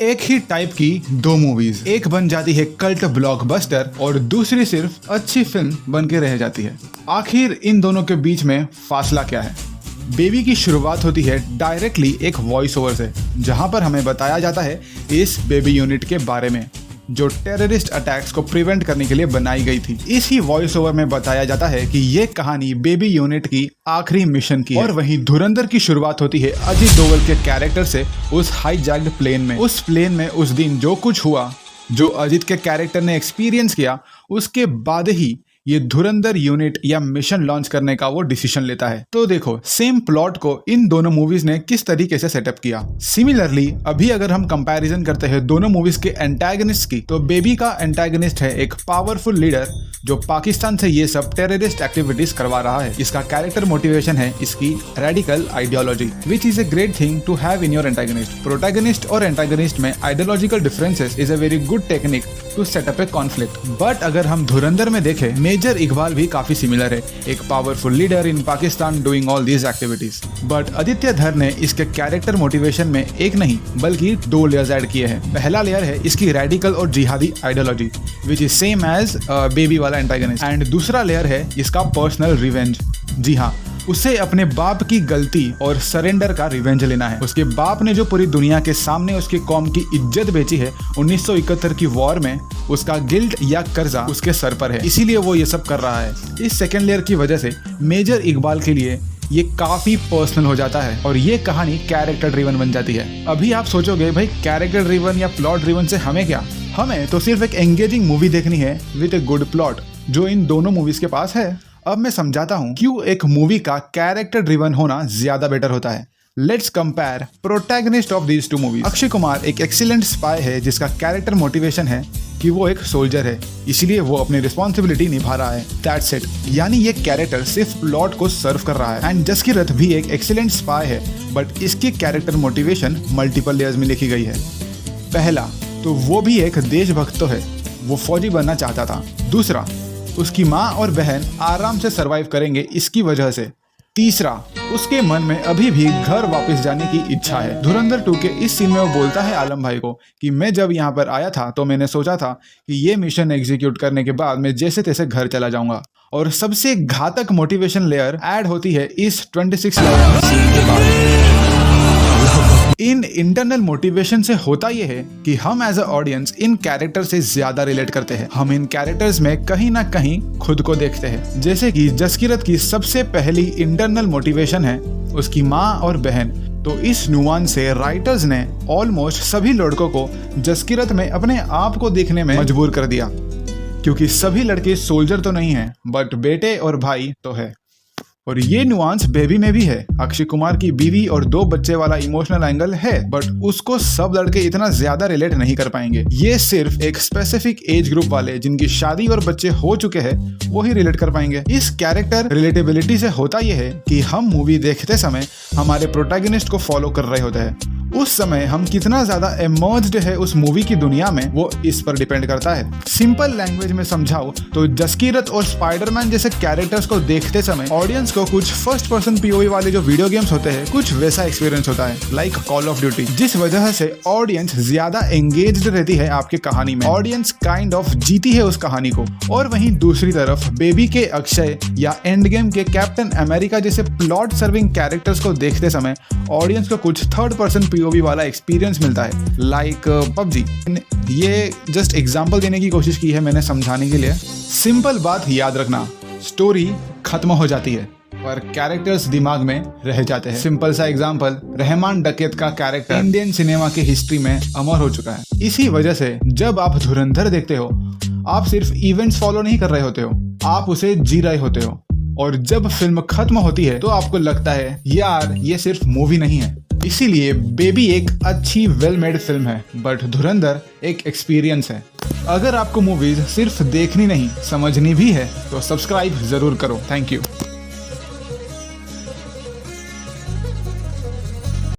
एक ही टाइप की दो मूवीज, एक बन जाती है कल्ट ब्लॉकबस्टर और दूसरी सिर्फ अच्छी फिल्म बन के रह जाती है। आखिर इन दोनों के बीच में फासला क्या है? बेबी की शुरुआत होती है डायरेक्टली एक वॉइस ओवर से, जहां पर हमें बताया जाता है इस बेबी यूनिट के बारे में जो टेररिस्ट अटैक्स को प्रिवेंट करने के लिए बनाई गई थी। इसी वॉइस ओवर में बताया जाता है कि ये कहानी बेबी यूनिट की आखिरी मिशन की है। और वहीं धुरंधर की शुरुआत होती है अजित डोवल के कैरेक्टर से उस हाईजैक्ड प्लेन में। उस प्लेन में उस दिन जो कुछ हुआ, जो अजित के कैरेक्टर ने एक्सपीरियंस किया, उसके बाद ही ये धुरंधर यूनिट या मिशन लॉन्च करने का वो डिसीजन लेता है। तो देखो, सेम प्लॉट को इन दोनों मूवीज ने किस तरीके से सेटअप किया। सिमिलरली अभी अगर हम कंपैरिजन करते हैं दोनों मूवीज के एंटागनिस्ट की, तो बेबी का एंटागनिस्ट है एक पावरफुल लीडर जो पाकिस्तान से ये सब टेररिस्ट एक्टिविटीज करवा रहा है। इसका कैरेक्टर मोटिवेशन है इसकी radical ideology, which is a great thing to have in your antagonist. Protagonist और एंटागनिस्ट में ideological differences is a very good technique to set up a conflict. But अगर हम धुरंधर में देखें, मेजर इकबाल भी काफी सिमिलर है, एक powerful leader in Pakistan doing all these activities. But Aditya धर ने इसके कैरेक्टर मोटिवेशन में एक नहीं बल्कि दो लेयर्स ऐड किए हैं। पहला लेयर है इसकी रेडिकल और जिहादी ideology, which is same as Baby वाला एंटागनिस्ट। एंड दूसरा लेयर है इसका पर्सनल रिवेंज। जी हाँ, उसे अपने बाप की गलती और सरेंडर का रिवेंज लेना है। उसके बाप ने जो पूरी दुनिया के सामने उसकी कौम की इज्जत बेची है 1971 की वॉर में, उसका गिल्ट या कर्जा उसके सर पर है, इसीलिए वो ये सब कर रहा है। इस सेकेंड लेयर की वजह से मेजर इकबाल के लिए ये काफी पर्सनल हो जाता है और ये कहानी कैरेक्टर ड्रिवन बन जाती है। अभी आप सोचोगे भाई कैरेक्टर ड्रिवन या प्लॉट ड्रिवन से हमें क्या? हमें तो सिर्फ एक एंगेजिंग मूवी देखनी है विद ए गुड प्लॉट, जो इन दोनों मूवीज के पास है। अब मैं समझाता हूँ क्यों एक मूवी का कैरेक्टर ड्रिवन होना ज्यादा बेटर होता है। Let's compare protagonist of these two movies. Akshay Kumar एक एक्सीलेंट स्पाई है जिसका कैरेक्टर मोटिवेशन है कि वो एक सोल्जर है, इसलिए वो अपनी रिस्पॉन्सिबिलिटी निभा रहा है। That's it. यानी ये कैरेक्टर सिर्फ प्लॉट को सर्व कर रहा है। एंड जसकीरत भी एक एक्सीलेंट स्पाई है, बट इसकी कैरेक्टर मोटिवेशन मल्टीपल लेयर्स में लिखी गई है। पहला तो वो भी एक देशभक्त तो है, वो फौजी बनना चाहता था। दूसरा, उसकी माँ और बहन आराम से सरवाइव करेंगे इसकी वजह से। तीसरा, उसके मन में अभी भी घर वापस जाने की इच्छा है। धुरंधर 2 के इस सीन में वो बोलता है आलम भाई को कि मैं जब यहाँ पर आया था तो मैंने सोचा था कि ये मिशन एग्जीक्यूट करने के बाद मैं जैसे तैसे घर चला जाऊंगा। और सबसे घातक मोटिवेशन लेयर ऐड होती है इस 26 सीन के बाद। इन इंटरनल मोटिवेशन से होता यह है कि हम एज अ ऑडियंस इन कैरेक्टर से ज्यादा रिलेट करते हैं। हम इन कैरेक्टर्स में कहीं ना कहीं खुद को देखते हैं। जैसे कि जसकीरत की सबसे पहली इंटरनल मोटिवेशन है उसकी माँ और बहन। तो इस नुआंस से राइटर्स ने ऑलमोस्ट सभी लड़कों को जसकीरत में अपने आप को देखने में मजबूर कर दिया, क्योंकि सभी लड़के सोल्जर तो नहीं है बट बेटे और भाई तो है। और ये नुआंस बेबी में भी है। अक्षय कुमार की बीवी और 2 बच्चे वाला इमोशनल एंगल है, बट उसको सब लड़के इतना ज्यादा रिलेट नहीं कर पाएंगे। ये सिर्फ एक स्पेसिफिक एज ग्रुप वाले जिनकी शादी और बच्चे हो चुके हैं वो ही रिलेट कर पाएंगे। इस कैरेक्टर रिलेटेबिलिटी से होता यह है कि हम मूवी देखते समय हमारे प्रोटैगनिस्ट को फॉलो कर रहे होते हैं। उस समय हम कितना ज्यादा इमर्ज्ड है उस मूवी की दुनिया में वो इस पर डिपेंड करता है। सिंपल लैंग्वेज में समझाओ तो जसकीरत और स्पाइडरमैन जैसे कैरेक्टर्स को देखते समय ऑडियंस को कुछ फर्स्ट पर्सन पीओवी वाले जो वीडियो गेम्स होते हैं कुछ वैसा एक्सपीरियंस होता है, लाइक कॉल ऑफ ड्यूटी, जिस वजह से ऑडियंस ज्यादा एंगेज्ड रहती है आपकी कहानी में। ऑडियंस काइंड ऑफ जीती है उस कहानी को। और वहीं दूसरी तरफ बेबी के अक्षय या एंड गेम के कैप्टन अमेरिका जैसे प्लॉट सर्विंग कैरेक्टर्स को देखते समय ऑडियंस को कुछ थर्ड पर्सन पीओवी वाला एक्सपीरियंस मिलता है, लाइक पबजी। ये जस्ट एग्जांपल देने की कोशिश की है मैंने समझाने के लिए। सिंपल बात याद रखना, स्टोरी खत्म हो जाती है पर कैरेक्टर्स दिमाग में रह जाते हैं। सिंपल सा एग्जांपल, रहमान डकैत का कैरेक्टर इंडियन सिनेमा की हिस्ट्री में अमर हो चुका है। इसी वजह से जब आप धुरंधर देखते हो आप सिर्फ इवेंट्स फॉलो नहीं कर रहे होते हो, आप उसे जी रहे होते हो। और जब फिल्म खत्म होती है तो आपको लगता है यार ये सिर्फ मूवी नहीं है। इसीलिए बेबी एक अच्छी वेल मेड फिल्म है, बट धुरंधर एक एक्सपीरियंस है। अगर आपको मूवीज सिर्फ देखनी नहीं समझनी भी है तो सब्सक्राइब जरूर करो। Thank you.